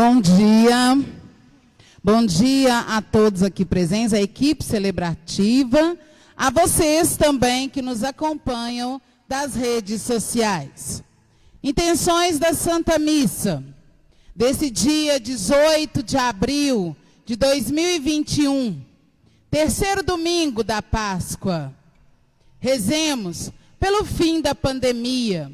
Bom dia. Bom dia a todos aqui presentes, a equipe celebrativa, a vocês também que nos acompanham das redes sociais. Intenções da Santa Missa, desse dia 18 de abril de 2021, terceiro domingo da Páscoa. Rezemos pelo fim da pandemia,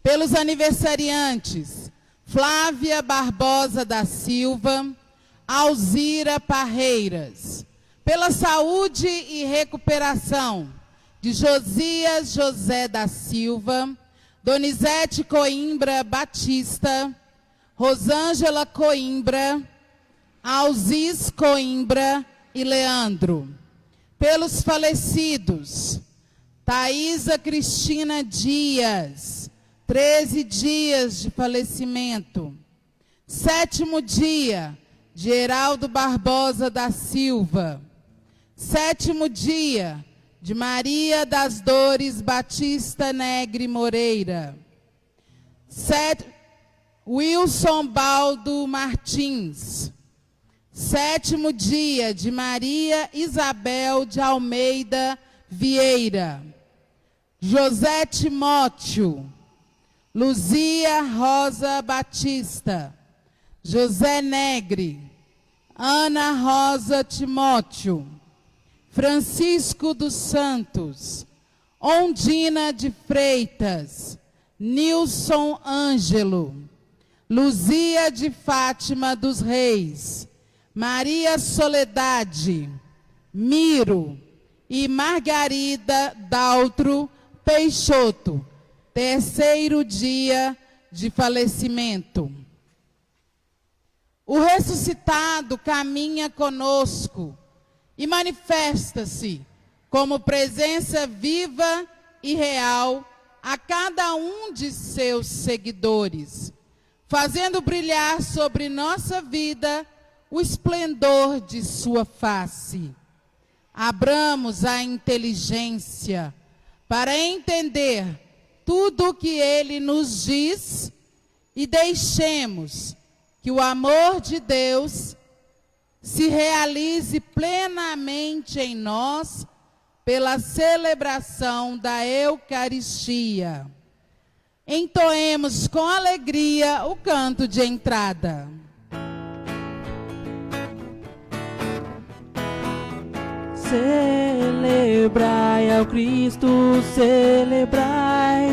pelos aniversariantes Flávia Barbosa da Silva, Alzira Parreiras, pela saúde e recuperação de Josias José da Silva, Donizete Coimbra Batista, Rosângela Coimbra, Alzis Coimbra e Leandro. Pelos falecidos, Thaisa Cristina Dias, 13 dias de falecimento. 7º dia, Geraldo Barbosa da Silva. 7º dia, de Maria das Dores Batista Negre Moreira. Wilson Baldo Martins. 7º dia, de Maria Isabel de Almeida Vieira. José Timóteo. Luzia Rosa Batista. José Negre. Ana Rosa Timóteo. Francisco dos Santos. Ondina de Freitas. Nilson Ângelo. Luzia de Fátima dos Reis. Maria Soledade. Miro e Margarida Daltro Peixoto. Terceiro dia de falecimento. O ressuscitado caminha conosco e manifesta-se como presença viva e real a cada um de seus seguidores, fazendo brilhar sobre nossa vida o esplendor de sua face. Abramos a inteligência para entender tudo o que ele nos diz e deixemos que o amor de Deus se realize plenamente em nós pela celebração da Eucaristia. Entoemos com alegria o canto de entrada. Celebrai ao Cristo, celebrai.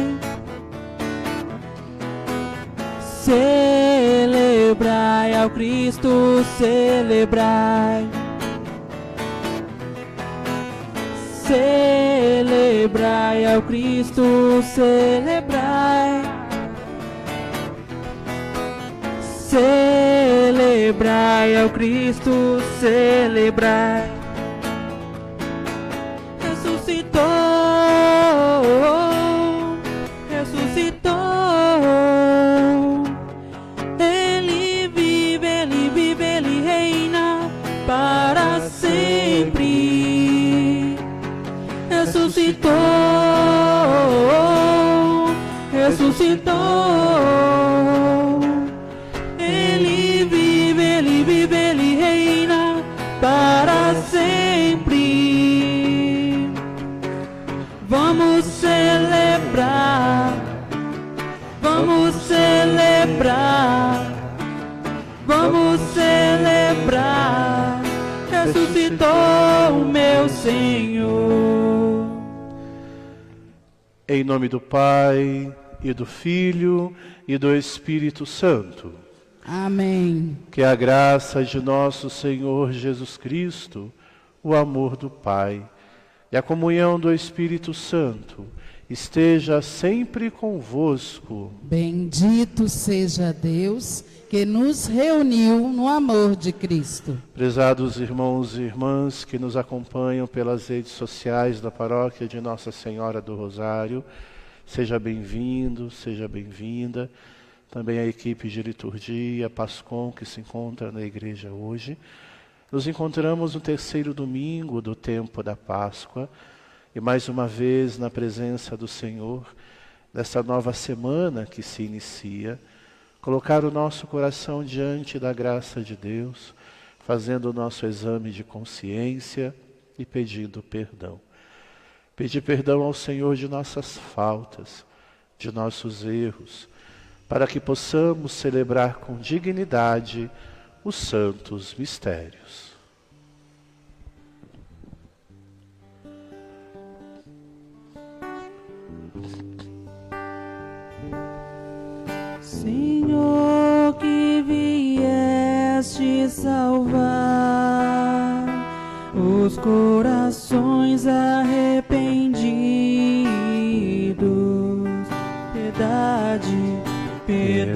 Celebrai ao Cristo, celebrai. Celebrai ao Cristo, celebrai. Celebrai ao Cristo, celebrai. Ressuscitou, ressuscitou. Ele vive, ele reina para sempre. Ressuscitou, ressuscitou. Ele vive, ele reina para sempre. Vamos celebrar, vamos celebrar, vamos celebrar. Ressuscitou o meu Senhor. Em nome do Pai, e do Filho, e do Espírito Santo. Amém. Que a graça de nosso Senhor Jesus Cristo, o amor do Pai e a comunhão do Espírito Santo esteja sempre convosco. Bendito seja Deus que nos reuniu no amor de Cristo. Prezados irmãos e irmãs que nos acompanham pelas redes sociais da Paróquia de Nossa Senhora do Rosário, seja bem-vindo, seja bem-vinda. Também a equipe de liturgia, Pascom, que se encontra na igreja hoje. Nos encontramos no terceiro domingo do tempo da Páscoa e mais uma vez na presença do Senhor, nessa nova semana que se inicia, colocar o nosso coração diante da graça de Deus, fazendo o nosso exame de consciência e pedindo perdão. Pedir perdão ao Senhor de nossas faltas, de nossos erros, para que possamos celebrar com dignidade os santos mistérios. Senhor, que vieste salvar os corações arrependidos, piedade, piedade,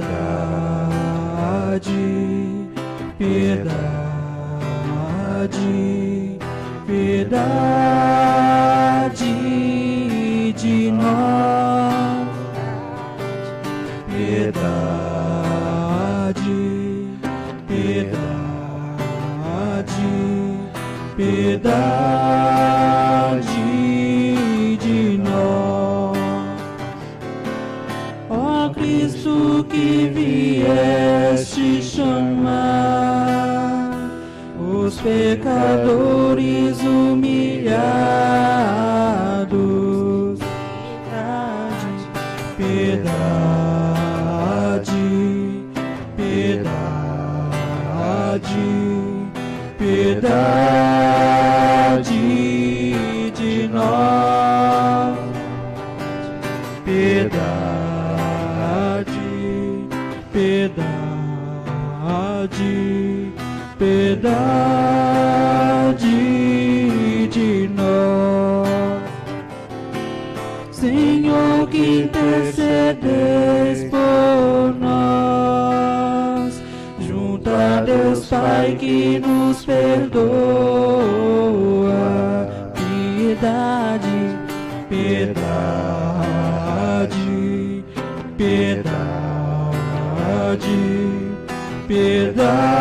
piedade, piedade de nós, piedade, piedade, piedade de nós. Ó Cristo, que vieste chamar os pecadores humilhados, piedade, piedade, piedade de nós, piedade, piedade, piedade de nós. Senhor, que intercedeis por nós, junto a Deus Pai que nos perdoa, piedade, piedade, piedade, piedade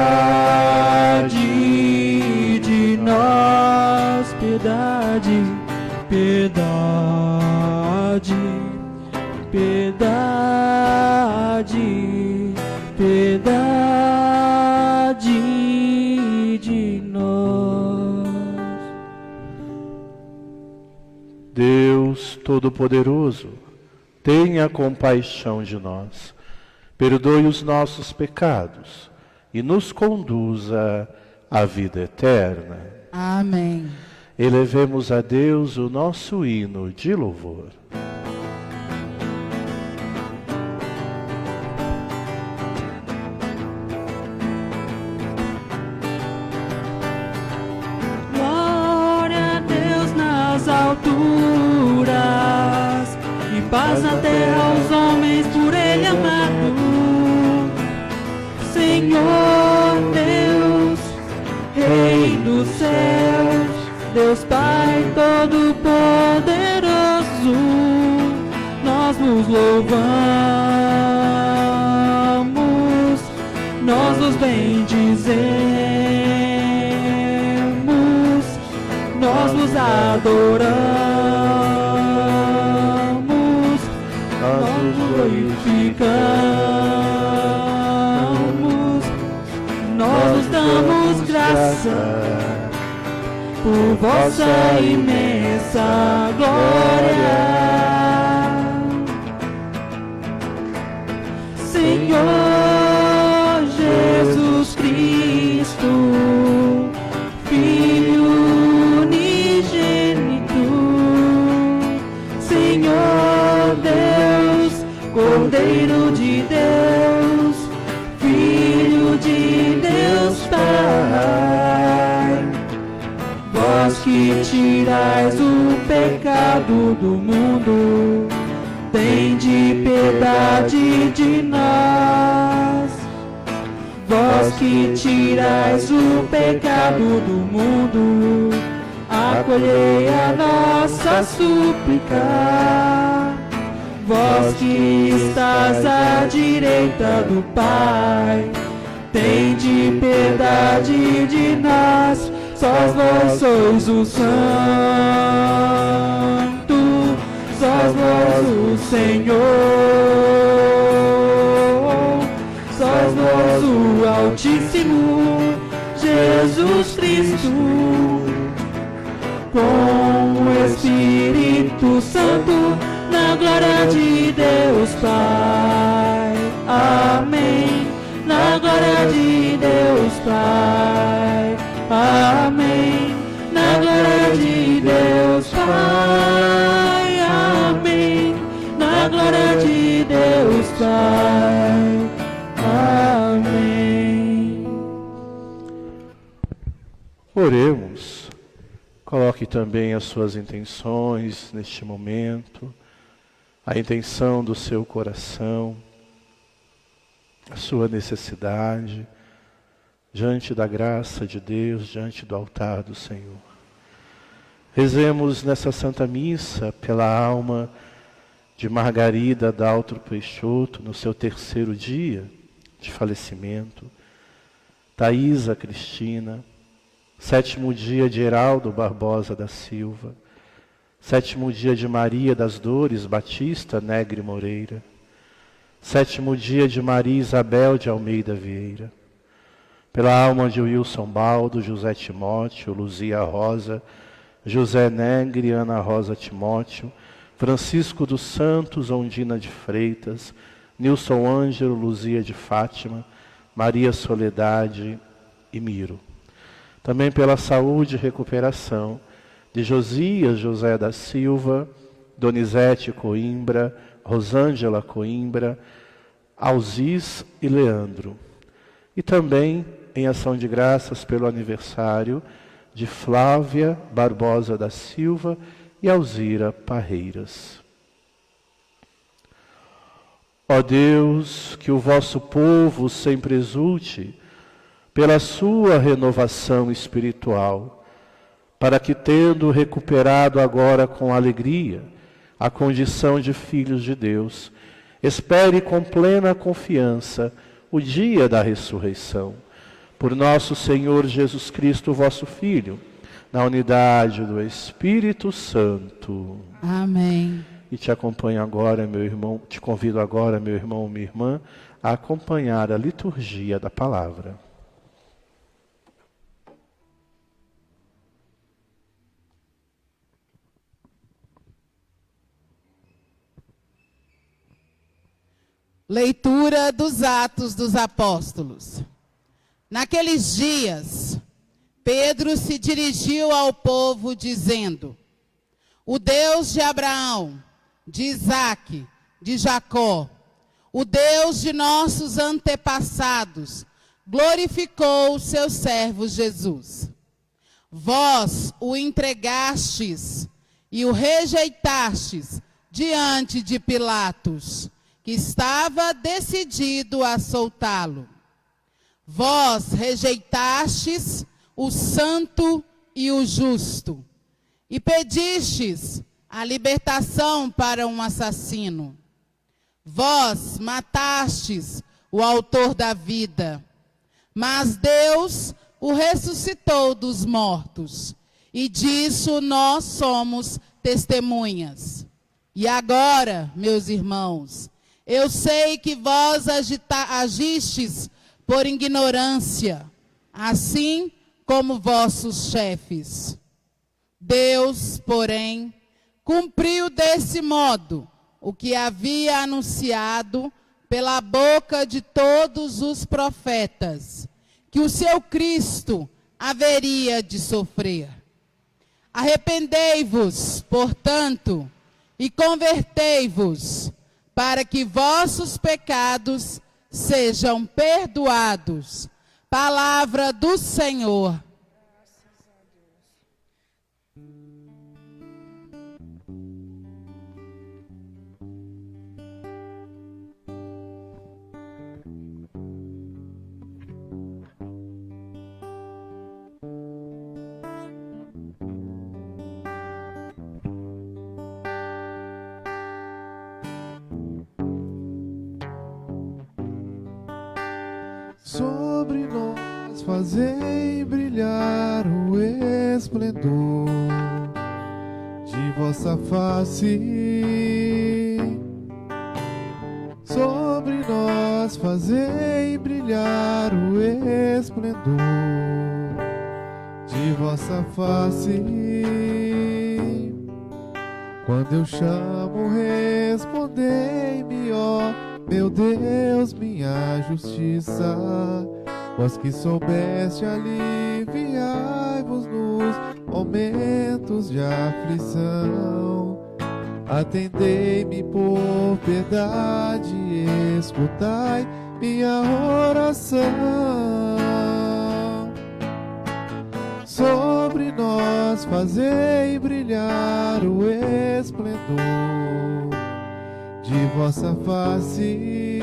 de nós, piedade, piedade, piedade, piedade de nós. Deus Todo-Poderoso, tenha compaixão de nós, perdoe os nossos pecados e nos conduza à vida eterna. Amém. Elevemos a Deus o nosso hino de louvor. Glória a Deus nas alturas e paz na terra aos homens por Ele amado. Senhor Deus, Rei dos céus, Deus Pai Todo-Poderoso, nós nos louvamos, nós nos bendizemos, nós nos adoramos, nós nos glorificamos, nós nos damos graça por vossa imensa glória. Senhor Jesus Cristo, Filho unigênito, Senhor Deus, Cordeiro de Deus, Filho de Deus Pai, vós que tirais o pecado do mundo, tende piedade de nós. Vós que tirais o pecado do mundo, acolhei a nossa súplica. Vós que estás à direita do Pai, tende piedade de nós. Sós vós sois o Santo, sós vós o Senhor, Deus o Altíssimo, Jesus Cristo, com o Espírito Santo, na glória de Deus Pai. Amém. Na glória de Deus Pai. Amém. Na glória de Deus Pai. Amém. Na glória de Deus Pai. Amém. Oremos. Coloque também as suas intenções neste momento, a intenção do seu coração, a sua necessidade, diante da graça de Deus, diante do altar do Senhor. Rezemos nessa Santa Missa pela alma de Margarida Daltro Peixoto, no seu 3º dia de falecimento, Thaisa Cristina, 7º dia de Heraldo Barbosa da Silva, 7º dia de Maria das Dores Batista Negre Moreira, 7º dia de Maria Isabel de Almeida Vieira, pela alma de Wilson Baldo, José Timóteo, Luzia Rosa, José Negre, Ana Rosa Timóteo, Francisco dos Santos, Ondina de Freitas, Nilson Ângelo, Luzia de Fátima, Maria Soledade e Miro. Também pela saúde e recuperação de Josias José da Silva, Donizete Coimbra, Rosângela Coimbra, Alzis e Leandro. E também em ação de graças pelo aniversário de Flávia Barbosa da Silva e Alzira Parreiras. Ó Deus, que o vosso povo sempre exulte pela sua renovação espiritual, para que, tendo recuperado agora com alegria a condição de filhos de Deus, espere com plena confiança o dia da ressurreição. Por nosso Senhor Jesus Cristo, vosso Filho, na unidade do Espírito Santo. Amém. E te acompanho agora, meu irmão, te convido agora, meu irmão, minha irmã, a acompanhar a liturgia da palavra. Leitura dos Atos dos Apóstolos. Naqueles dias, Pedro se dirigiu ao povo dizendo: o Deus de Abraão, de Isaque, de Jacó, o Deus de nossos antepassados, glorificou o seu servo Jesus. Vós o entregastes e o rejeitastes diante de Pilatos, que estava decidido a soltá-lo. Vós rejeitastes o santo e o justo, e pedistes a libertação para um assassino. Vós matastes o autor da vida, mas Deus o ressuscitou dos mortos, e disso nós somos testemunhas. E agora, meus irmãos, eu sei que vós agistes por ignorância, assim como vossos chefes. Deus, porém, cumpriu desse modo o que havia anunciado pela boca de todos os profetas, que o seu Cristo haveria de sofrer. Arrependei-vos, portanto, e convertei-vos, para que vossos pecados sejam perdoados. Palavra do Senhor. Sobre nós fazei brilhar o esplendor de vossa face. Sobre nós nós fazei brilhar o esplendor de vossa face. Quando eu chamo, respondei-me, ó meu Deus, minha justiça. Vós que soubeste aliviai-vos nos momentos de aflição. Atendei-me por piedade, escutai minha oração. Sobre nós fazei brilhar o esplendor de vossa face.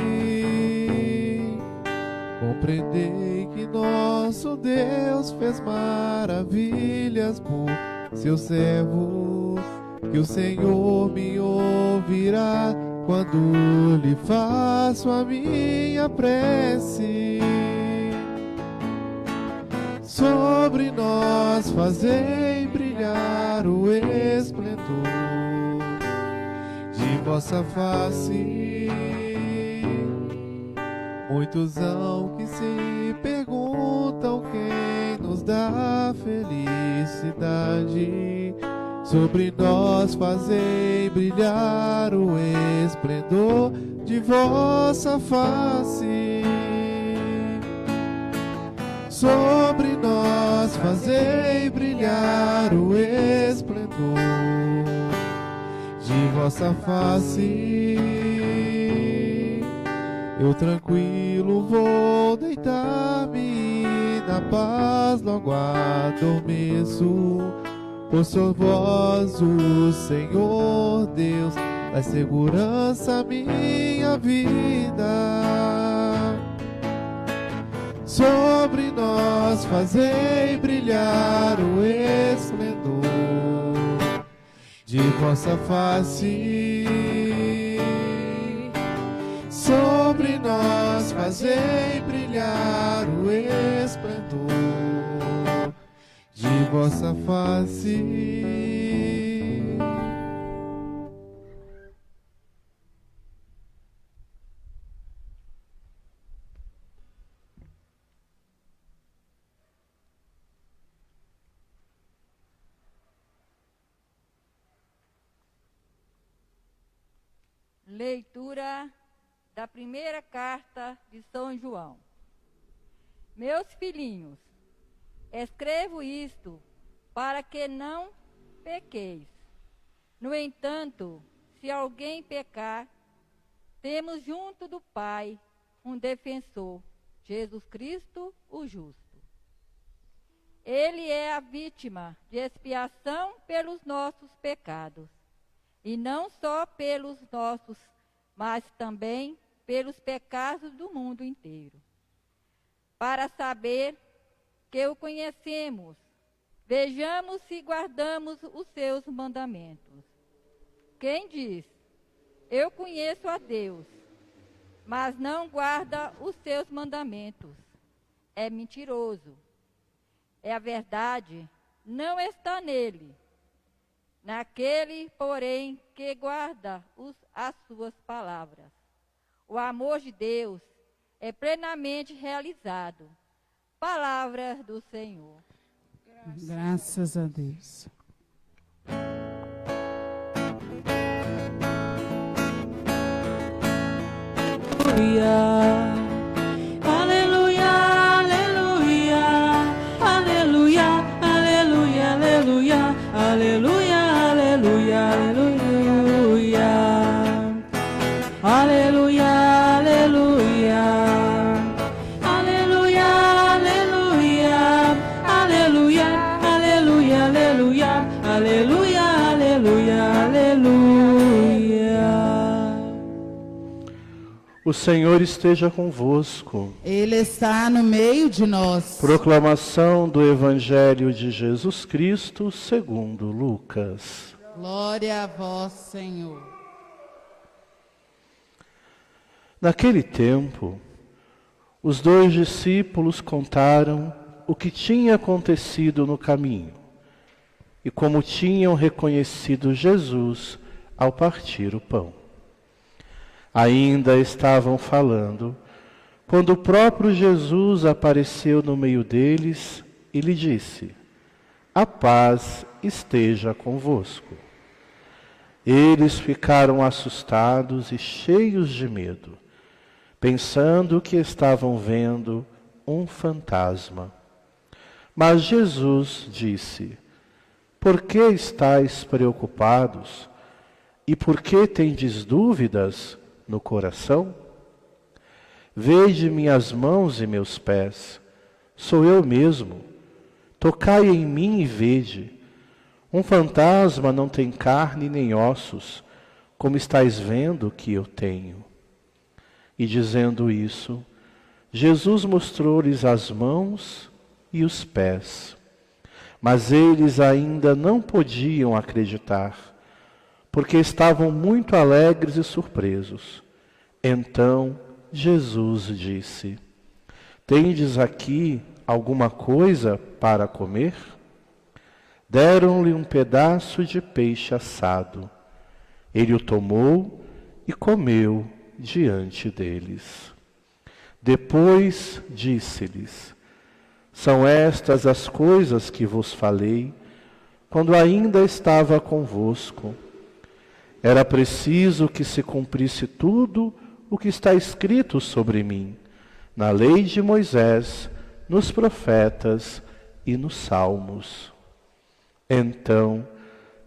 Compreendei que nosso Deus fez maravilhas por seu servo, que o Senhor me ouvirá quando lhe faço a minha prece. Sobre nós fazei brilhar o esplendor de vossa face. Muitos hão que se perguntam quem nos dá felicidade. Sobre nós fazei brilhar o esplendor de vossa face. Sobre nós fazei brilhar o esplendor de vossa face. Eu tranquilo vou deitar-me e na paz logo adormeço. Por sois vós o Senhor Deus, dai segurança à minha vida. Sobre nós fazei brilhar o esplendor de vossa face. Sobre nós fazei brilhar o esplendor de vossa face. Leitura da primeira carta de São João. Meus filhinhos, escrevo isto para que não pequeis. No entanto, se alguém pecar, temos junto do Pai um defensor, Jesus Cristo, o justo. Ele é a vítima de expiação pelos nossos pecados, e não só pelos nossos, mas também pelos pecados do mundo inteiro. Para saber que o conhecemos, vejamos se guardamos os seus mandamentos. Quem diz, eu conheço a Deus, mas não guarda os seus mandamentos, é mentiroso. É a verdade, não está nele. Naquele, porém, que guarda as suas palavras. O amor de Deus é plenamente realizado. Palavra do Senhor. Graças a Deus. Aleluia, aleluia, aleluia, aleluia, aleluia, aleluia, aleluia, aleluia, aleluia, aleluia, aleluia, aleluia, aleluia, aleluia, aleluia, aleluia, aleluia. O Senhor esteja convosco. Ele está no meio de nós. Proclamação do Evangelho de Jesus Cristo segundo Lucas. Glória a vós, Senhor. Naquele tempo, os 2 discípulos contaram o que tinha acontecido no caminho e como tinham reconhecido Jesus ao partir o pão. Ainda estavam falando quando o próprio Jesus apareceu no meio deles e lhe disse: a paz esteja convosco. Eles ficaram assustados e cheios de medo, pensando que estavam vendo um fantasma. Mas Jesus disse: por que estáis preocupados? E por que tendes dúvidas no coração? Vede minhas mãos e meus pés, sou eu mesmo. Tocai em mim e vede. Um fantasma não tem carne nem ossos, como estáis vendo que eu tenho. E dizendo isso, Jesus mostrou-lhes as mãos e os pés. Mas eles ainda não podiam acreditar, porque estavam muito alegres e surpresos. Então Jesus disse: tendes aqui alguma coisa para comer? Deram-lhe um pedaço de peixe assado. Ele o tomou e comeu diante deles. Depois disse-lhes: são estas as coisas que vos falei, quando ainda estava convosco. Era preciso que se cumprisse tudo o que está escrito sobre mim, na lei de Moisés, nos profetas e nos salmos. Então,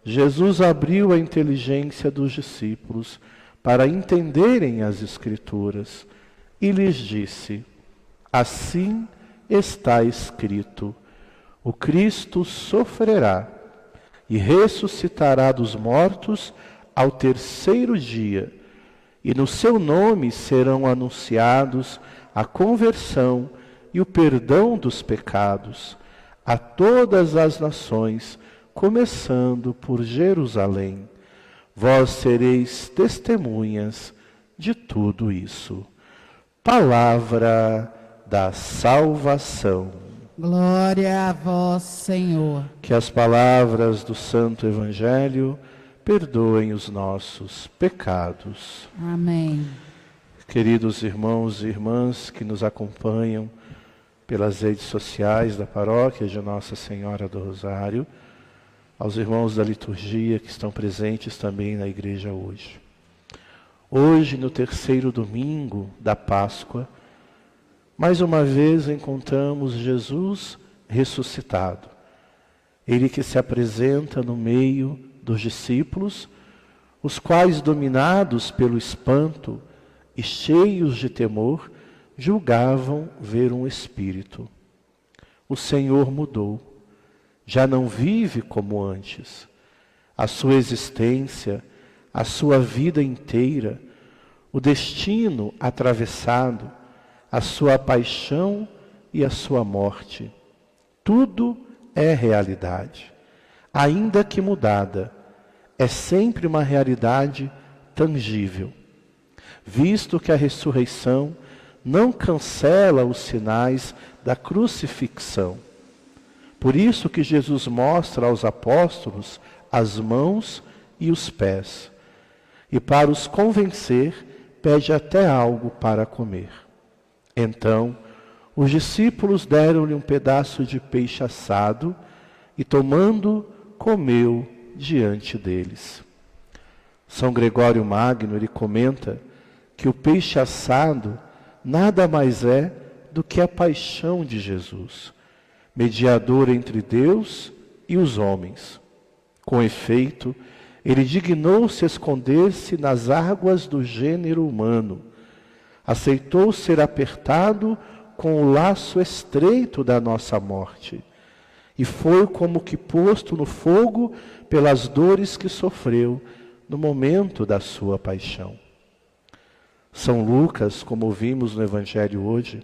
Jesus abriu a inteligência dos discípulos para entenderem as Escrituras e lhes disse: assim está escrito, o Cristo sofrerá e ressuscitará dos mortos ao terceiro dia, e no seu nome serão anunciados a conversão e o perdão dos pecados a todas as nações, começando por Jerusalém. Vós sereis testemunhas de tudo isso. Palavra da salvação. Glória a vós, Senhor. Que as palavras do Santo Evangelho perdoem os nossos pecados. Amém. Queridos irmãos e irmãs que nos acompanham pelas redes sociais da paróquia de Nossa Senhora do Rosário, aos irmãos da liturgia que estão presentes também na igreja hoje. Hoje, no terceiro domingo da Páscoa, mais uma vez encontramos Jesus ressuscitado. Ele que se apresenta no meio dos discípulos, os quais, dominados pelo espanto e cheios de temor, julgavam ver um espírito. O Senhor mudou, já não vive como antes. A sua existência, a sua vida inteira, o destino atravessado, a sua paixão e a sua morte, tudo é realidade. Ainda que mudada, é sempre uma realidade tangível, visto que a ressurreição não cancela os sinais da crucifixão. Por isso que Jesus mostra aos apóstolos as mãos e os pés, e para os convencer, pede até algo para comer. Então, os discípulos deram-lhe um pedaço de peixe assado, e tomando, comeu diante deles. São Gregório Magno, ele comenta que o peixe assado nada mais é do que a paixão de Jesus, mediador entre Deus e os homens. Com efeito, ele dignou-se esconder-se nas águas do gênero humano, aceitou ser apertado com o laço estreito da nossa morte, e foi como que posto no fogo pelas dores que sofreu no momento da sua paixão. São Lucas, como vimos no Evangelho hoje,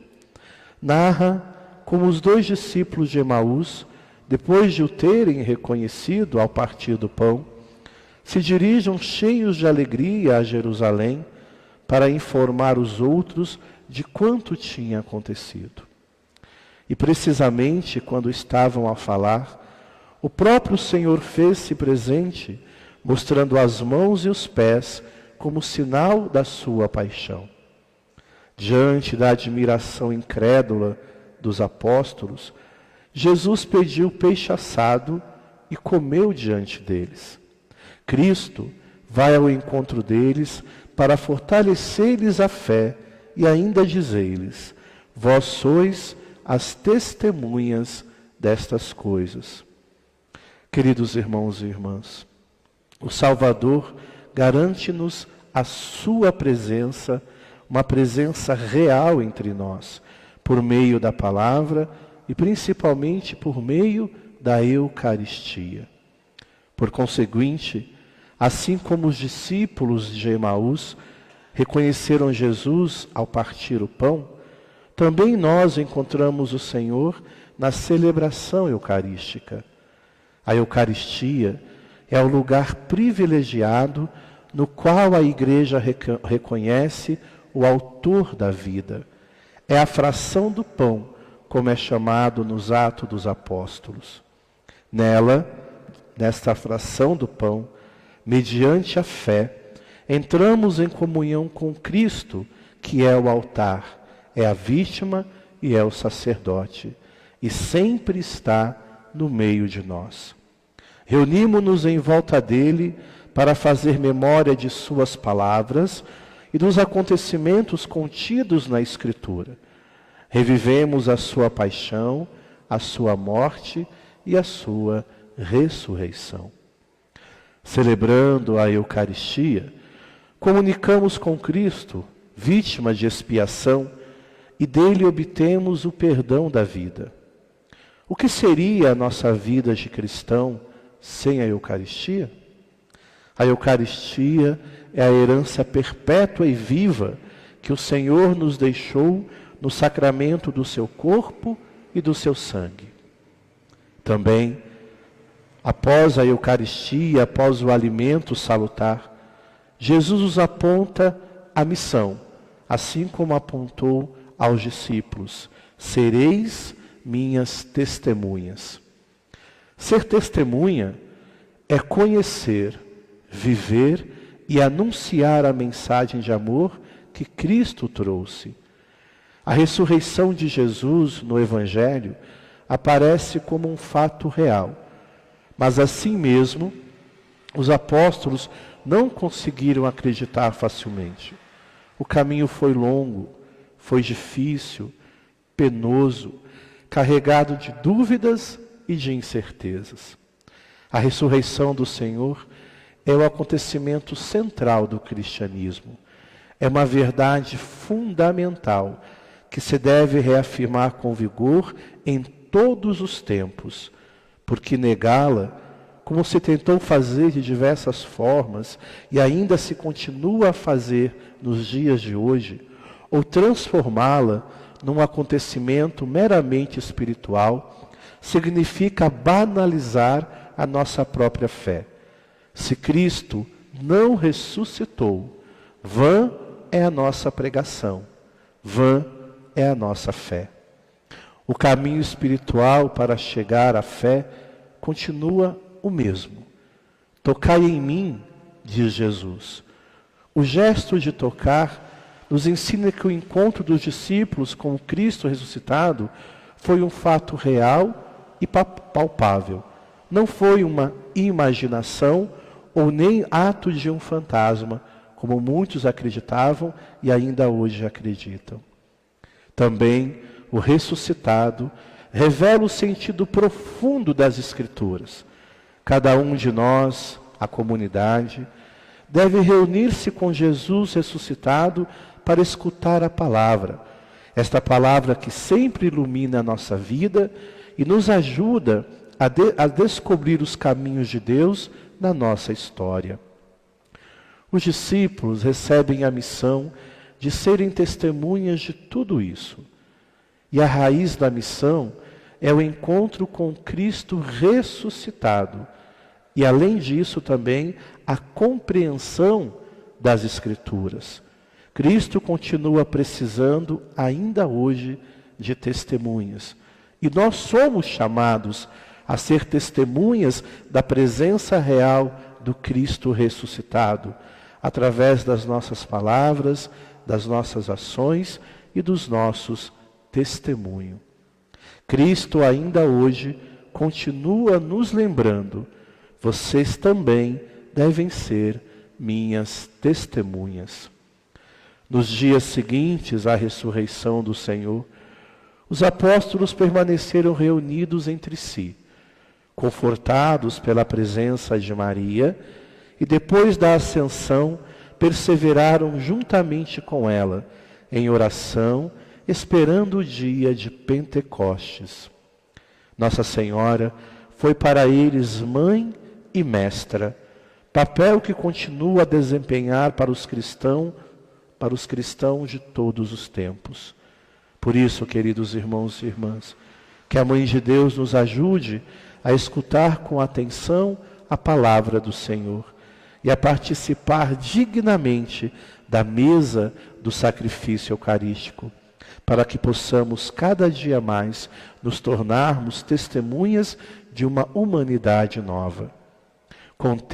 narra como os dois discípulos de Emaús, depois de o terem reconhecido ao partir do pão, se dirigem cheios de alegria a Jerusalém para informar os outros de quanto tinha acontecido. E precisamente quando estavam a falar, o próprio Senhor fez-se presente, mostrando as mãos e os pés como sinal da sua paixão. Diante da admiração incrédula dos apóstolos, Jesus pediu peixe assado e comeu diante deles. Cristo vai ao encontro deles para fortalecer-lhes a fé e ainda dizer-lhes: vós sois as testemunhas destas coisas. Queridos irmãos e irmãs, o Salvador garante-nos a sua presença, uma presença real entre nós, por meio da palavra e principalmente por meio da Eucaristia. Por conseguinte, assim como os discípulos de Emaús reconheceram Jesus ao partir o pão, também nós encontramos o Senhor na celebração eucarística. A Eucaristia é o lugar privilegiado no qual a Igreja reconhece o autor da vida. É a fração do pão, como é chamado nos Atos dos Apóstolos. Nela, nesta fração do pão, mediante a fé, entramos em comunhão com Cristo, que é o altar, é a vítima e é o sacerdote, e sempre está no meio de nós. Reunimos-nos em volta dele para fazer memória de suas palavras e dos acontecimentos contidos na Escritura. Revivemos a sua paixão, a sua morte e a sua ressurreição. Celebrando a Eucaristia, comunicamos com Cristo, vítima de expiação, e dele obtemos o perdão da vida. O que seria a nossa vida de cristão sem a Eucaristia? A Eucaristia é a herança perpétua e viva que o Senhor nos deixou no sacramento do seu corpo e do seu sangue. Também, após a Eucaristia, após o alimento salutar, Jesus nos aponta a missão, assim como apontou aos discípulos: sereis minhas testemunhas. Ser testemunha é conhecer, viver e anunciar a mensagem de amor que Cristo trouxe. A ressurreição de Jesus no Evangelho aparece como um fato real, mas assim mesmo os apóstolos não conseguiram acreditar facilmente. O caminho foi longo, foi difícil, penoso, carregado de dúvidas e de incertezas. A ressurreição do Senhor é o acontecimento central do cristianismo. É uma verdade fundamental que se deve reafirmar com vigor em todos os tempos, porque negá-la, como se tentou fazer de diversas formas e ainda se continua a fazer nos dias de hoje, ou transformá-la num acontecimento meramente espiritual, significa banalizar a nossa própria fé. Se Cristo não ressuscitou, vã é a nossa pregação, vã é a nossa fé. O caminho espiritual para chegar à fé continua o mesmo. Tocai em mim, diz Jesus. O gesto de tocar nos ensina que o encontro dos discípulos com o Cristo ressuscitado foi um fato real e palpável. Não foi uma imaginação ou nem ato de um fantasma, como muitos acreditavam e ainda hoje acreditam. Também o ressuscitado revela o sentido profundo das Escrituras. Cada um de nós, a comunidade, deve reunir-se com Jesus ressuscitado para escutar a palavra. Esta palavra que sempre ilumina a nossa vida e nos ajuda a descobrir os caminhos de Deus na nossa história. Os discípulos recebem a missão de serem testemunhas de tudo isso. E a raiz da missão é o encontro com Cristo ressuscitado. E além disso também a compreensão das Escrituras. Cristo continua precisando ainda hoje de testemunhas. E nós somos chamados a ser testemunhas da presença real do Cristo ressuscitado, através das nossas palavras, das nossas ações e dos nossos testemunhos. Cristo ainda hoje continua nos lembrando: vocês também devem ser minhas testemunhas. Nos dias seguintes à ressurreição do Senhor, os apóstolos permaneceram reunidos entre si, confortados pela presença de Maria, e depois da ascensão perseveraram juntamente com ela em oração, esperando o dia de Pentecostes. Nossa Senhora foi para eles mãe e mestra, papel que continua a desempenhar para os cristãos de todos os tempos. Por isso, queridos irmãos e irmãs, que a Mãe de Deus nos ajude a escutar com atenção a palavra do Senhor e a participar dignamente da mesa do sacrifício eucarístico, para que possamos cada dia mais nos tornarmos testemunhas de uma humanidade nova.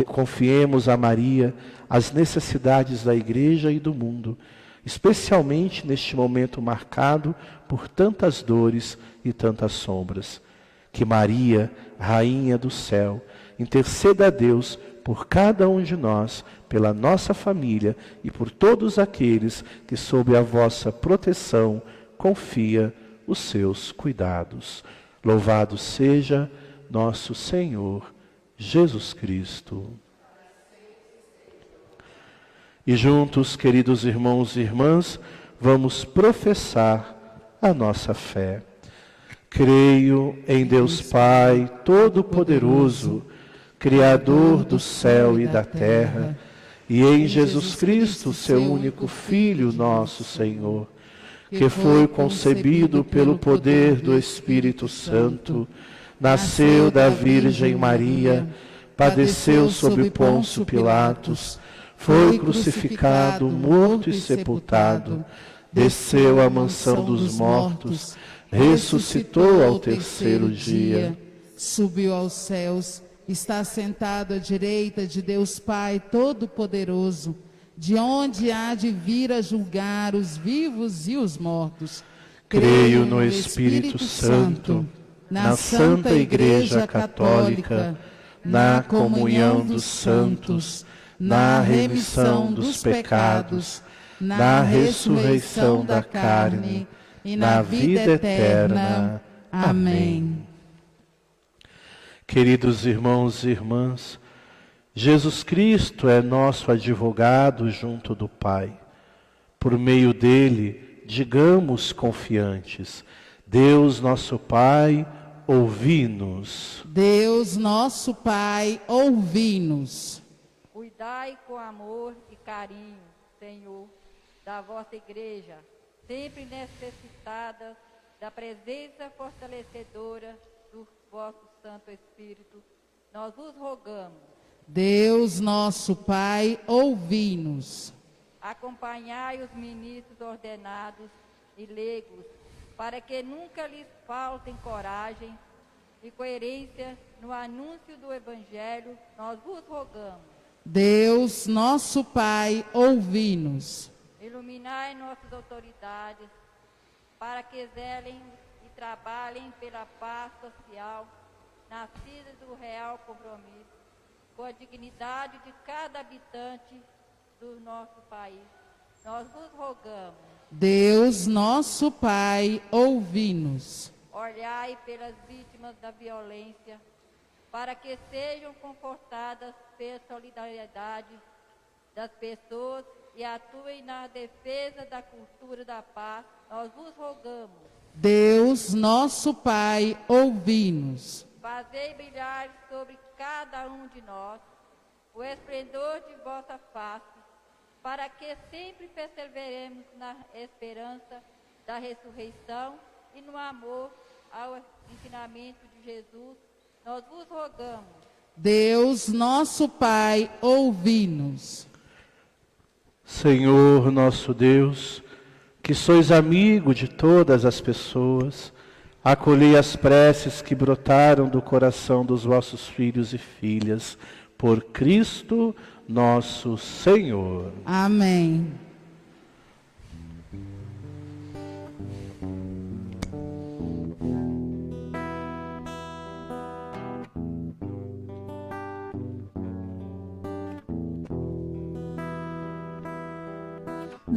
Confiemos a Maria as necessidades da Igreja e do mundo, especialmente neste momento marcado por tantas dores e tantas sombras. Que Maria, Rainha do céu, interceda a Deus por cada um de nós, pela nossa família e por todos aqueles que sob a vossa proteção confia os seus cuidados. Louvado seja nosso Senhor Jesus Cristo. E juntos, queridos irmãos e irmãs, vamos professar a nossa fé. Creio em Deus Pai Todo-Poderoso, Criador do céu e da terra, e em Jesus Cristo, seu único Filho, nosso Senhor, que foi concebido pelo poder do Espírito Santo, nasceu da Virgem Maria, padeceu sob Pôncio Pilatos, foi crucificado, morto e sepultado, desceu à mansão dos mortos, ressuscitou ao terceiro dia, subiu aos céus, está sentado à direita de Deus Pai Todo-Poderoso, de onde há de vir a julgar os vivos e os mortos. Creio no Espírito Santo, na Santa Igreja Católica, na comunhão dos santos, na remissão dos pecados, na ressurreição da carne e na vida eterna. Amém. Queridos irmãos e irmãs, Jesus Cristo é nosso advogado junto do Pai. Por meio dele, digamos confiantes: Deus nosso Pai, ouvi-nos. Deus nosso Pai, ouvi-nos. Cuidai com amor e carinho, Senhor, da vossa igreja, sempre necessitada da presença fortalecedora do vosso Santo Espírito. Nós vos rogamos. Deus nosso Pai, ouvi-nos. Acompanhai os ministros ordenados e leigos, para que nunca lhes faltem coragem e coerência no anúncio do Evangelho. Nós vos rogamos. Deus nosso Pai, ouvi-nos. Iluminai nossas autoridades, para que zelem e trabalhem pela paz social, nascida do real compromisso, com a dignidade de cada habitante do nosso país. Nós vos rogamos. Deus nosso Pai, ouvi-nos. Olhai pelas vítimas da violência, para que sejam confortadas pela solidariedade das pessoas e atuem na defesa da cultura da paz. Nós vos rogamos. Deus nosso Pai, ouvi-nos. Fazei brilhar sobre cada um de nós o esplendor de vossa face, para que sempre perseveremos na esperança da ressurreição e no amor ao ensinamento de Jesus. Nós vos rogamos. Deus nosso Pai, ouvi-nos. Senhor nosso Deus, que sois amigo de todas as pessoas, acolhei as preces que brotaram do coração dos vossos filhos e filhas, por Cristo nosso Senhor. Amém.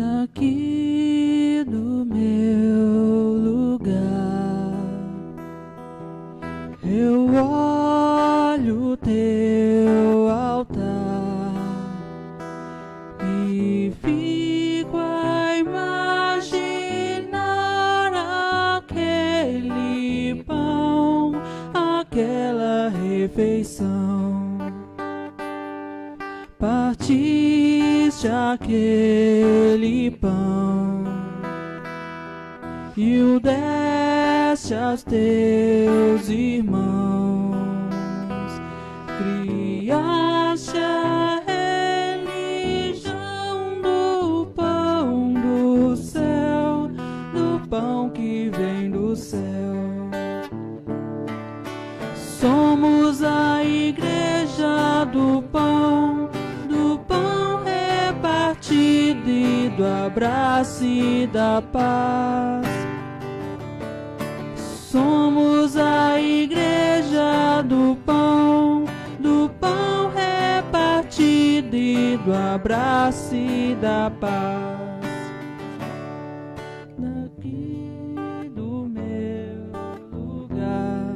Daqui do meu lugar, eu olho o teu altar e fico a imaginar aquele pão, aquela refeição. Partiste aquele pão e o deste aos teus irmãos. Criaste a religião do pão do céu, do pão que vem do céu. Somos a igreja do pão repartido e do abraço e da paz. Somos a igreja do pão repartido e do abraço e da paz. Daqui do meu lugar,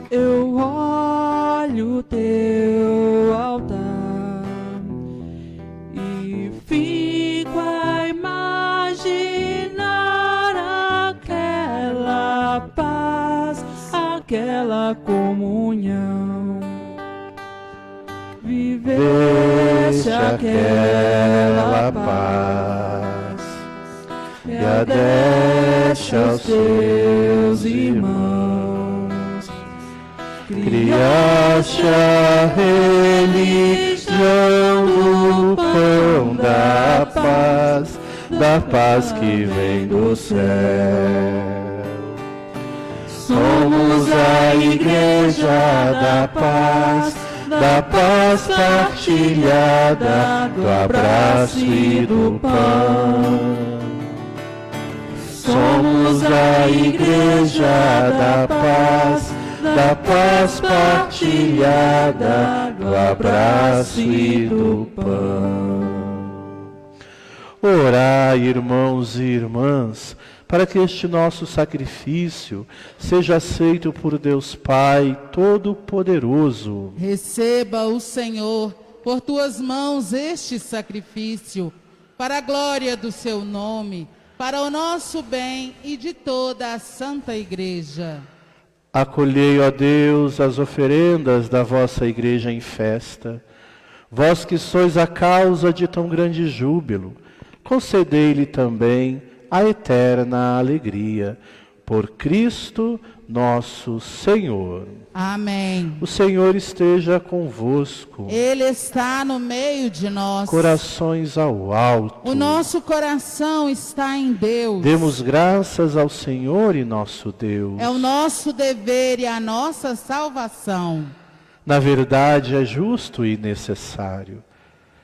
eu olho o teu altar e fico a imaginar aquela paz, aquela comunhão. Viveste aquela paz e a deste aos teus irmãos. Criaste a religião do pão da paz que vem do céu. Somos a igreja da paz partilhada, do abraço e do pão. Somos a igreja da paz partilhada, do abraço e do pão. Orai, irmãos e irmãs, para que este nosso sacrifício seja aceito por Deus Pai Todo-Poderoso. Receba o Senhor por tuas mãos este sacrifício, para a glória do seu nome, para o nosso bem e de toda a Santa Igreja. Acolhei, ó Deus, as oferendas da vossa Igreja em festa. Vós que sois a causa de tão grande júbilo, concedei-lhe também a eterna alegria. Por Cristo nosso Senhor. Amém. O Senhor esteja convosco. Ele está no meio de nós. Corações ao alto. O nosso coração está em Deus. Demos graças ao Senhor e nosso Deus. É o nosso dever e a nossa salvação. Na verdade, é justo e necessário.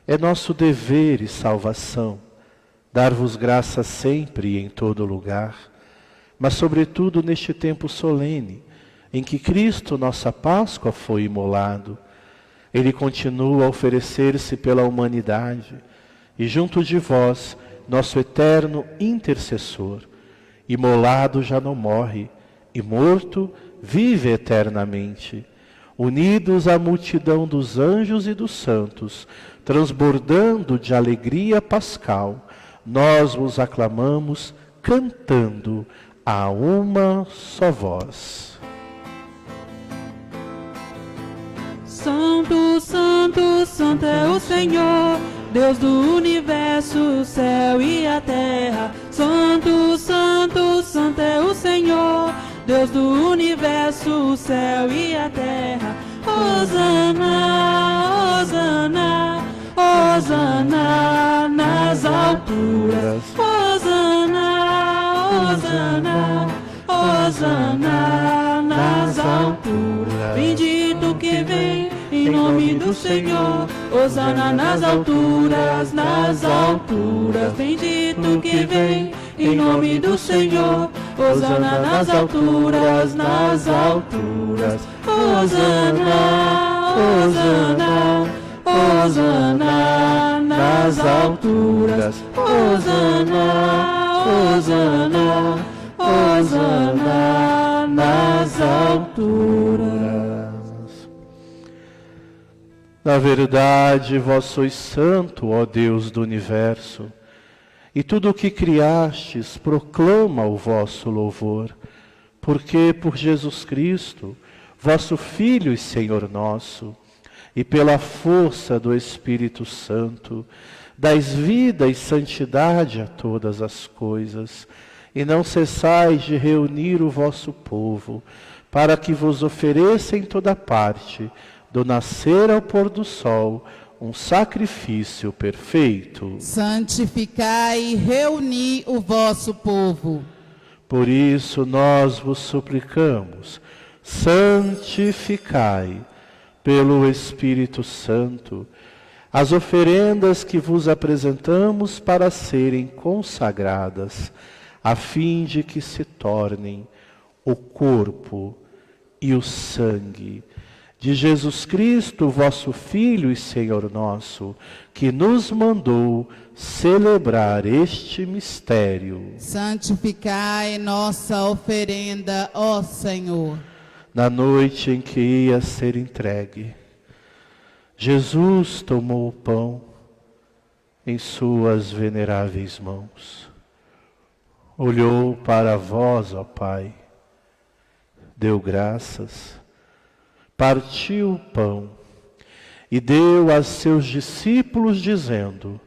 É nosso dever e salvação dar-vos graças sempre e em todo lugar, mas sobretudo neste tempo solene, em que Cristo, nossa Páscoa, foi imolado. Ele continua a oferecer-se pela humanidade, e junto de vós, nosso eterno intercessor, imolado já não morre, e morto vive eternamente. Unidos à multidão dos anjos e dos santos, transbordando de alegria pascal, nós vos aclamamos, cantando a uma só voz. Santo, Santo, Santo é o Senhor, Deus do universo, o céu e a terra. Santo, Santo, Santo é o Senhor, Deus do universo, o céu e a terra. Hosana, Hosana, Hosana nas alturas. Hosana, Hosana, Hosana nas alturas. Bendito que vem em nome do Senhor. Hosana nas alturas, nas alturas. Bendito que vem em nome do Senhor. Hosana nas alturas, nas alturas. Hosana, Hosana, Hosana nas alturas, Hosana, Hosana, Hosana nas alturas. Na verdade, vós sois santo, ó Deus do universo, e tudo o que criastes proclama o vosso louvor, porque por Jesus Cristo, vosso Filho e Senhor nosso, e pela força do Espírito Santo, dais vida e santidade a todas as coisas, e não cessais de reunir o vosso povo, para que vos ofereça em toda parte, do nascer ao pôr do sol, um sacrifício perfeito. Santificai e reuni o vosso povo. Por isso nós vos suplicamos, santificai, pelo Espírito Santo, as oferendas que vos apresentamos para serem consagradas, a fim de que se tornem o corpo e o sangue de Jesus Cristo, vosso Filho e Senhor nosso, que nos mandou celebrar este mistério. Santificai nossa oferenda, ó Senhor. Na noite em que ia ser entregue, Jesus tomou o pão em suas veneráveis mãos, olhou para vós, ó Pai, deu graças, partiu o pão e deu a seus discípulos, dizendo: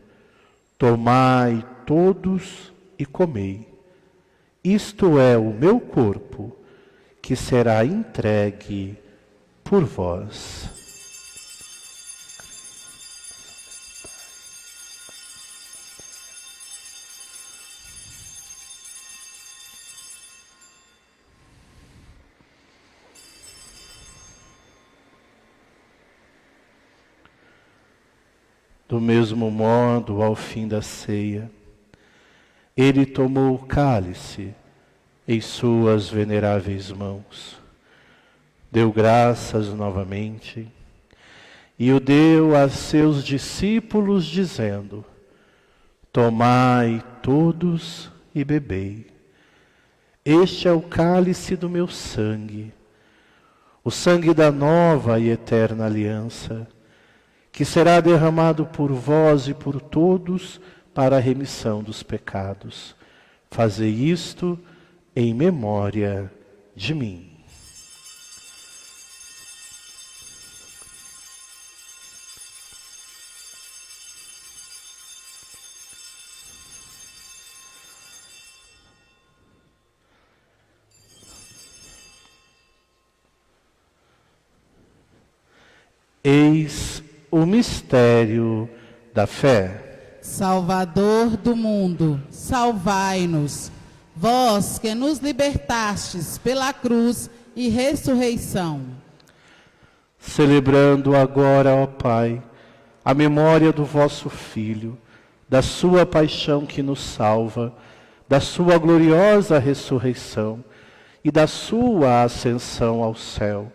tomai todos e comei. Isto é o meu corpo, que será entregue por vós. Do mesmo modo, ao fim da ceia, ele tomou o cálice em suas veneráveis mãos, deu graças novamente e o deu a seus discípulos, dizendo: tomai todos e bebei. Este é o cálice do meu sangue, o sangue da nova e eterna aliança, que será derramado por vós e por todos para a remissão dos pecados. Fazei isto em memória de mim. Eis o mistério da fé. Salvador do mundo, salvai-nos, vós que nos libertastes pela cruz e ressurreição. Celebrando agora, ó Pai, a memória do vosso Filho, da sua paixão que nos salva, da sua gloriosa ressurreição e da sua ascensão ao céu,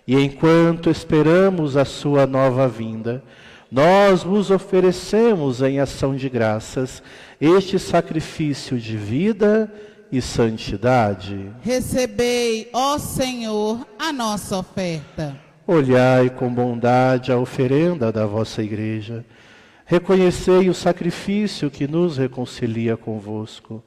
e enquanto esperamos a sua nova vinda, nós vos oferecemos em ação de graças este sacrifício de vida e santidade. Recebei, ó Senhor, a nossa oferta. Olhai com bondade a oferenda da vossa igreja. Reconhecei o sacrifício que nos reconcilia convosco.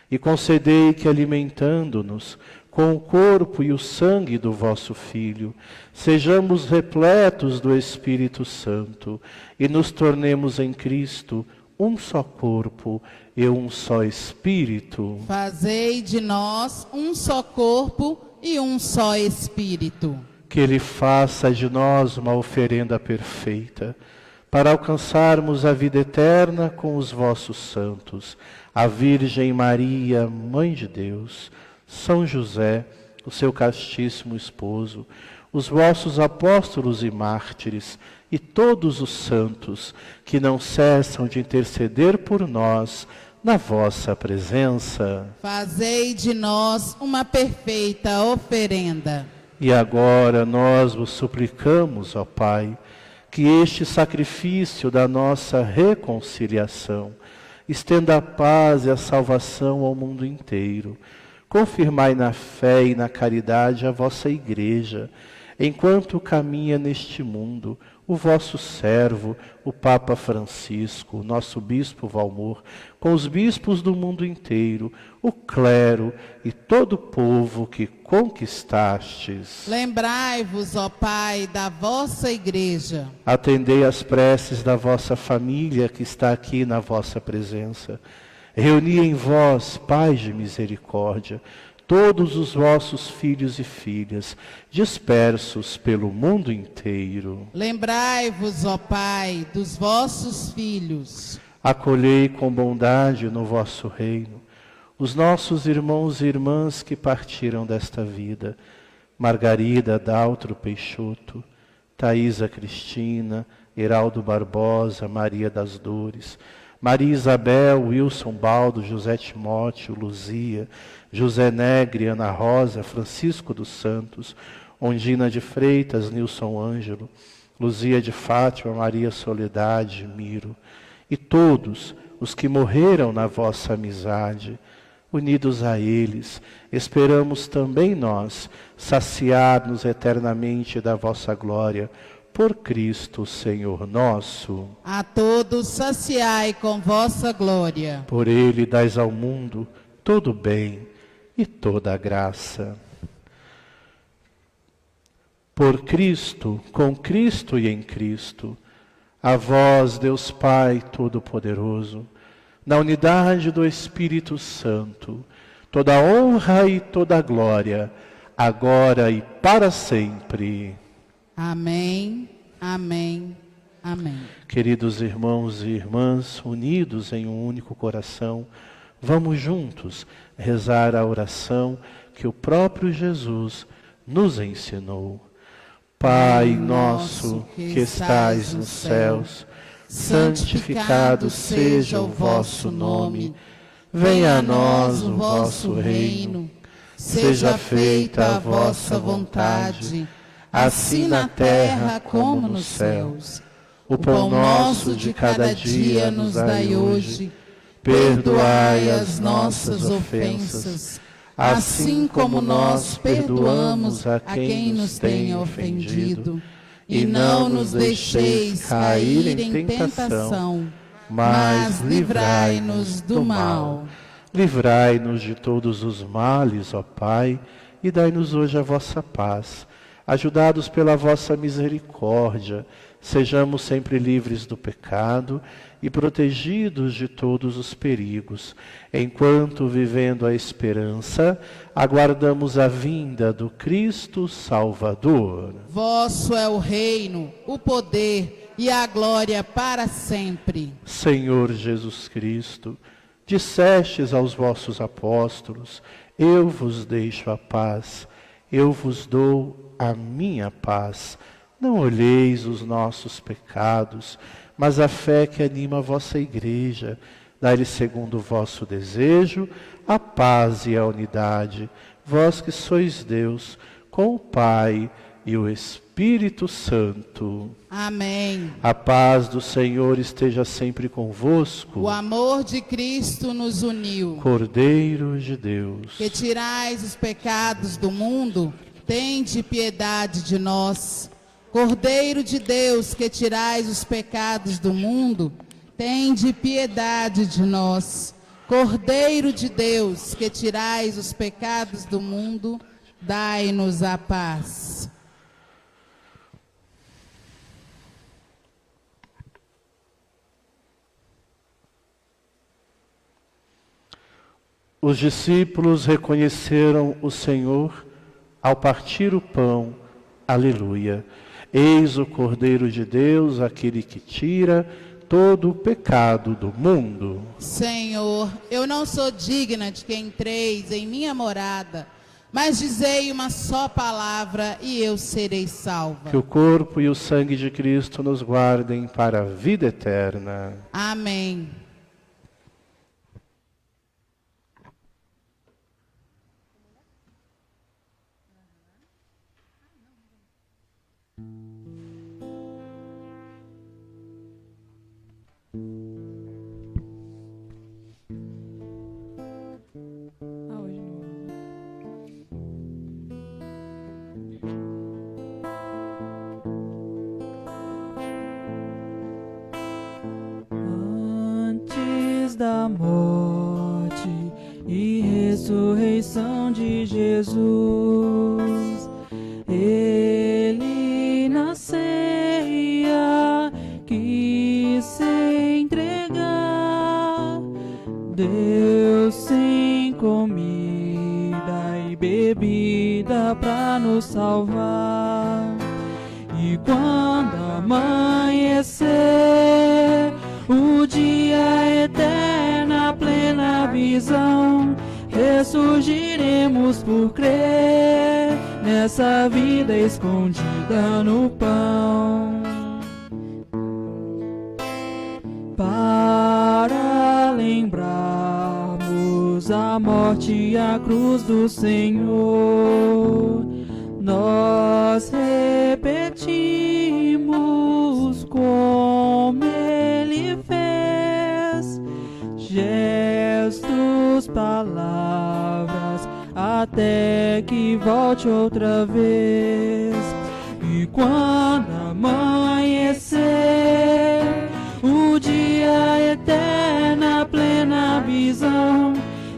E concedei que, alimentando-nos com o corpo e o sangue do vosso Filho, sejamos repletos do Espírito Santo e nos tornemos em Cristo um só corpo e um só Espírito. Fazei de nós um só corpo e um só Espírito. Que Ele faça de nós uma oferenda perfeita, para alcançarmos a vida eterna com os vossos santos, a Virgem Maria, Mãe de Deus, São José, o seu castíssimo esposo, os vossos apóstolos e mártires, e todos os santos que não cessam de interceder por nós na vossa presença. Fazei de nós uma perfeita oferenda. E agora nós vos suplicamos, ó Pai, que este sacrifício da nossa reconciliação estenda a paz e a salvação ao mundo inteiro. Confirmai na fé e na caridade a vossa Igreja, enquanto caminha neste mundo o vosso servo, o Papa Francisco, o nosso Bispo Valmor, com os bispos do mundo inteiro, o clero e todo o povo que conquistastes. Lembrai-vos, ó Pai, da vossa Igreja. Atendei as preces da vossa família que está aqui na vossa presença. Reuni em vós, Pai de misericórdia, todos os vossos filhos e filhas, dispersos pelo mundo inteiro. Lembrai-vos, ó Pai, dos vossos filhos. Acolhei com bondade no vosso reino os nossos irmãos e irmãs que partiram desta vida. Margarida Daltro Peixoto, Thaisa Cristina, Heraldo Barbosa, Maria das Dores, Maria Isabel, Wilson Baldo, José Timóteo, Luzia, José Negre, Ana Rosa, Francisco dos Santos, Ondina de Freitas, Nilson Ângelo, Luzia de Fátima, Maria Soledade, Miro, e todos os que morreram na vossa amizade. Unidos a eles, esperamos também nós saciar-nos eternamente da vossa glória, por Cristo, Senhor nosso. A todos saciai com vossa glória. Por ele dais ao mundo todo o bem e toda a graça. Por Cristo, com Cristo e em Cristo, a vós, Deus Pai Todo-Poderoso, na unidade do Espírito Santo, toda a honra e toda a glória, agora e para sempre. Amém, amém, amém. Queridos irmãos e irmãs, unidos em um único coração, vamos juntos rezar a oração que o próprio Jesus nos ensinou. Pai nosso que estais nos céus, santificado seja o vosso nome. Venha a nós o vosso reino. Seja feita a vossa vontade, assim na terra como nos céus. O pão nosso de cada dia nos dai hoje. Perdoai as nossas ofensas, assim como nós perdoamos a quem nos tem ofendido. E não nos deixeis cair em tentação, mas livrai-nos do mal. Livrai-nos de todos os males, ó Pai, e dai-nos hoje a vossa paz. Ajudados pela vossa misericórdia, sejamos sempre livres do pecado e protegidos de todos os perigos, enquanto, vivendo a esperança, aguardamos a vinda do Cristo Salvador. Vosso é o reino, o poder e a glória para sempre. Senhor Jesus Cristo, dissestes aos vossos apóstolos: eu vos deixo a paz, eu vos dou a minha paz. Não olheis os nossos pecados, mas a fé que anima a vossa Igreja. Dai-lhe, segundo o vosso desejo, a paz e a unidade, vós que sois Deus, com o Pai e o Espírito Santo. Amém. A paz do Senhor esteja sempre convosco. O amor de Cristo nos uniu. Cordeiro de Deus, Que tirais os pecados do mundo, tende piedade de nós. Cordeiro de Deus, que tirais os pecados do mundo, tende piedade de nós. Cordeiro de Deus, que tirais os pecados do mundo, dai-nos a paz. Os discípulos reconheceram o Senhor ao partir o pão. Aleluia. Eis o Cordeiro de Deus, aquele que tira todo o pecado do mundo. Senhor, eu não sou digna de que entreis em minha morada, mas dizei uma só palavra e eu serei salva. Que o corpo e o sangue de Cristo nos guardem para a vida eterna. Amém. a morte e ressurreição de Jesus. Ele na ceia quis se entregar, deu sem comida e bebida pra nos salvar. E quando amanhecer o dia eterno, a plena visão, ressurgiremos por crer nessa vida escondida no pão. Para lembrarmos a morte e a cruz do Senhor, nós repetimos como Ele fez, gestos, palavras, até que volte outra vez. E quando amanhecer o dia eterno, a plena visão,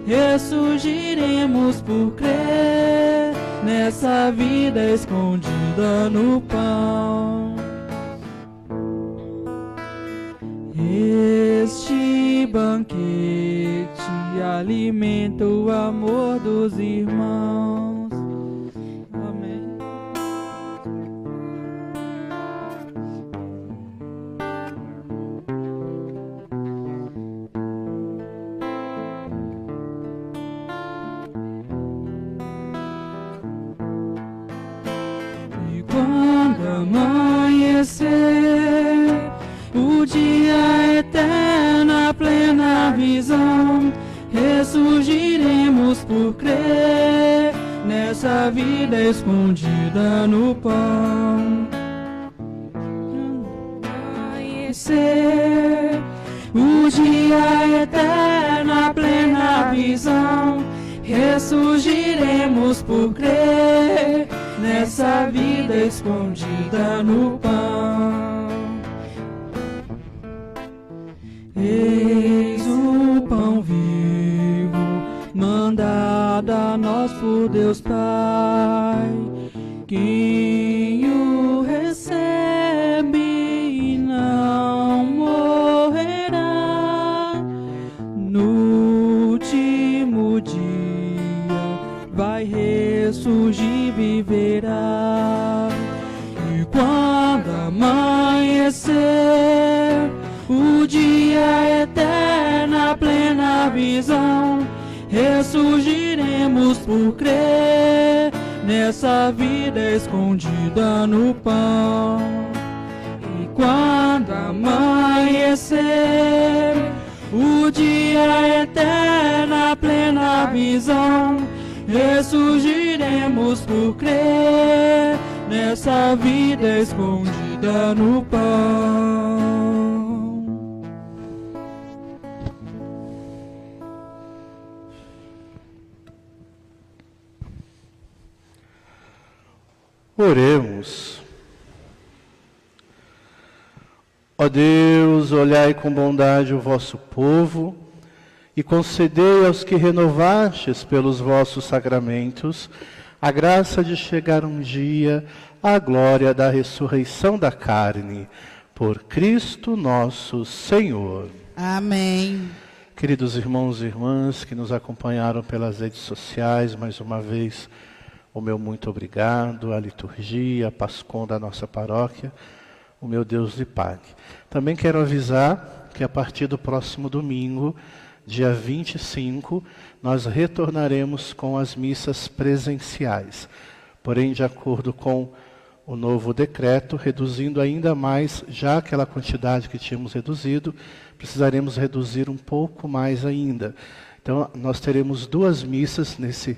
ressurgiremos por crer nessa vida escondida no pão. Este banquete alimenta o amor dos irmãos. Amém. E quando amanhecer o dia eterno, a plena visão, ressurgiremos por crer nessa vida escondida no pão. Amanhecer o dia eterno, a plena visão, ressurgiremos por crer nessa vida escondida no pão. Eis o pão vivo, mandado a nós por Deus Pai. Quem o recebe não morrerá. No último dia vai ressurgir, viverá. E quando amanhecer o dia eterno, a plena visão, ressurgiremos por crer nessa vida escondida no pão. E quando amanhecer o dia eterno, a plena visão, ressurgiremos por crer nessa vida escondida no pão. Oremos. Ó Deus, olhai com bondade o vosso povo e concedei aos que renovastes pelos vossos sacramentos a graça de chegar um dia à glória da ressurreição da carne, por Cristo nosso Senhor. Amém. Queridos irmãos e irmãs que nos acompanharam pelas redes sociais, mais uma vez, o meu muito obrigado, a liturgia, a Pascom da nossa paróquia, o meu Deus lhe pague. Também quero avisar que a partir do próximo domingo, dia 25, nós retornaremos com as missas presenciais. Porém, de acordo com o novo decreto, reduzindo ainda mais, já aquela quantidade que tínhamos reduzido, precisaremos reduzir um pouco mais ainda. Então, nós teremos 2 missas nesse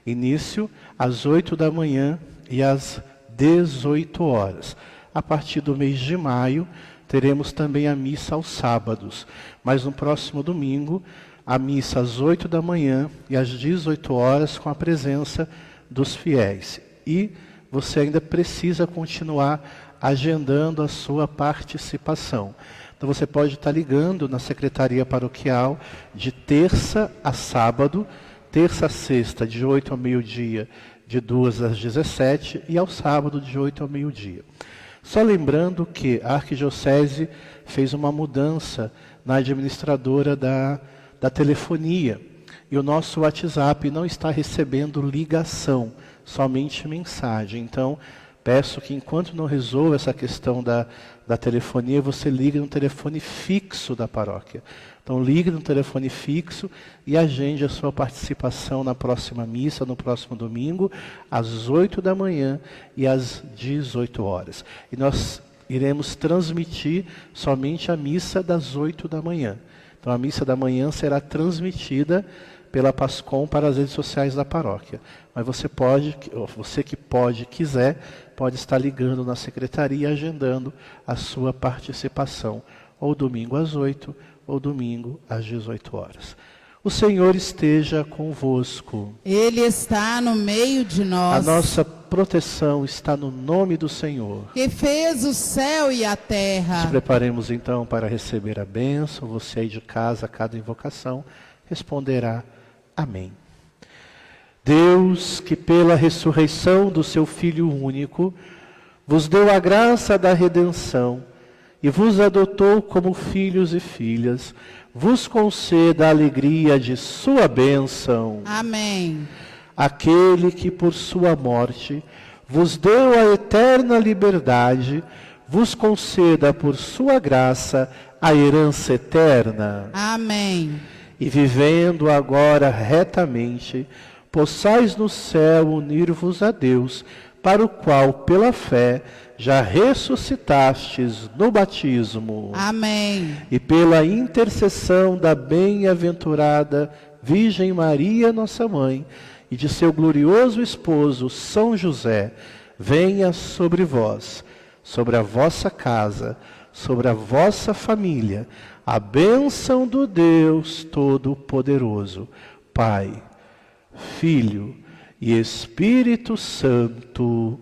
início, às 8 da manhã e às 18 horas. A partir do mês de maio, teremos também a missa aos sábados. Mas no próximo domingo, a missa às 8 da manhã e às 18 horas, com a presença dos fiéis. E você ainda precisa continuar agendando a sua participação. Então você pode estar ligando na secretaria paroquial de terça a sábado, terça a sexta de 8 ao meio-dia, de 2 às 17 e ao sábado de 8 ao meio-dia. Só lembrando que a Arquidiocese fez uma mudança na administradora da telefonia e o nosso WhatsApp não está recebendo ligação, somente mensagem. Então, peço que enquanto não resolva essa questão da telefonia, você ligue no telefone fixo da paróquia. Então, ligue no telefone fixo e agende a sua participação na próxima missa, no próximo domingo, às 8 da manhã e às 18 horas. E nós iremos transmitir somente a missa das 8 da manhã. Então, a missa da manhã será transmitida pela Pascom para as redes sociais da paróquia. Mas você que quiser, pode estar ligando na secretaria, agendando a sua participação, ou domingo às 8, ou domingo às 18 horas. O Senhor esteja convosco. Ele está no meio de nós. A nossa proteção está no nome do Senhor, que fez o céu e a Nos terra. preparemos então para receber a bênção. Você aí de casa, a cada invocação, responderá amém. Deus, que pela ressurreição do seu Filho único, vos deu a graça da redenção e vos adotou como filhos e filhas, vos conceda a alegria de sua bênção. Amém. Aquele que por sua morte vos deu a eterna liberdade, vos conceda por sua graça a herança eterna. Amém. E vivendo agora retamente, possais no céu unir-vos a Deus, para o qual, pela fé, já ressuscitastes no batismo. Amém. E pela intercessão da bem-aventurada Virgem Maria, nossa Mãe, e de seu glorioso esposo, São José, venha sobre vós, sobre a vossa casa, sobre a vossa família, a bênção do Deus Todo-Poderoso, Pai, Filho e Espírito Santo.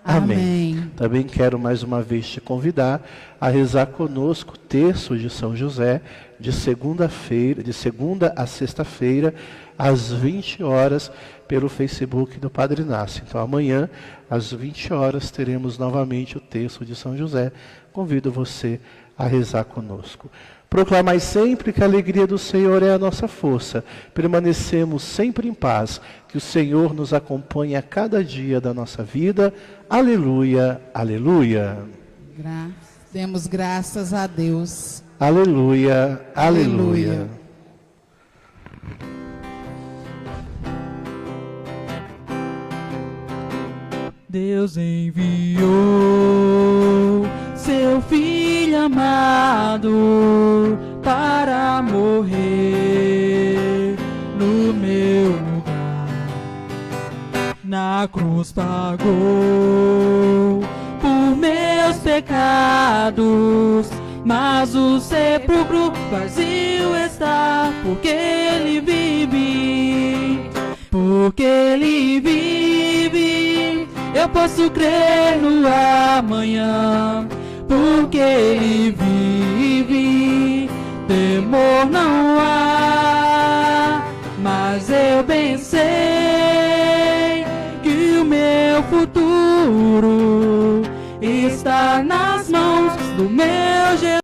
Amém. Amém. Também quero mais uma vez te convidar a rezar conosco o terço de São José, de segunda a sexta-feira, às 20 horas, pelo Facebook do Padre Inácio. Então amanhã, às 20 horas, teremos novamente o terço de São José. Convido você a rezar conosco. Proclamai sempre que a alegria do Senhor é a nossa força. Permanecemos sempre em paz. Que o Senhor nos acompanhe a cada dia da nossa vida. Aleluia, aleluia. Demos graças a Deus. Aleluia, aleluia. Aleluia. Deus enviou seu Filho amado para morrer no meu lugar. Na cruz pagou por meus pecados, mas o sepulcro vazio está, porque Ele vive, porque Ele vive. Eu posso crer no amanhã, porque Ele vive. Temor não há, mas eu bem sei que o meu futuro está nas mãos do meu Jesus.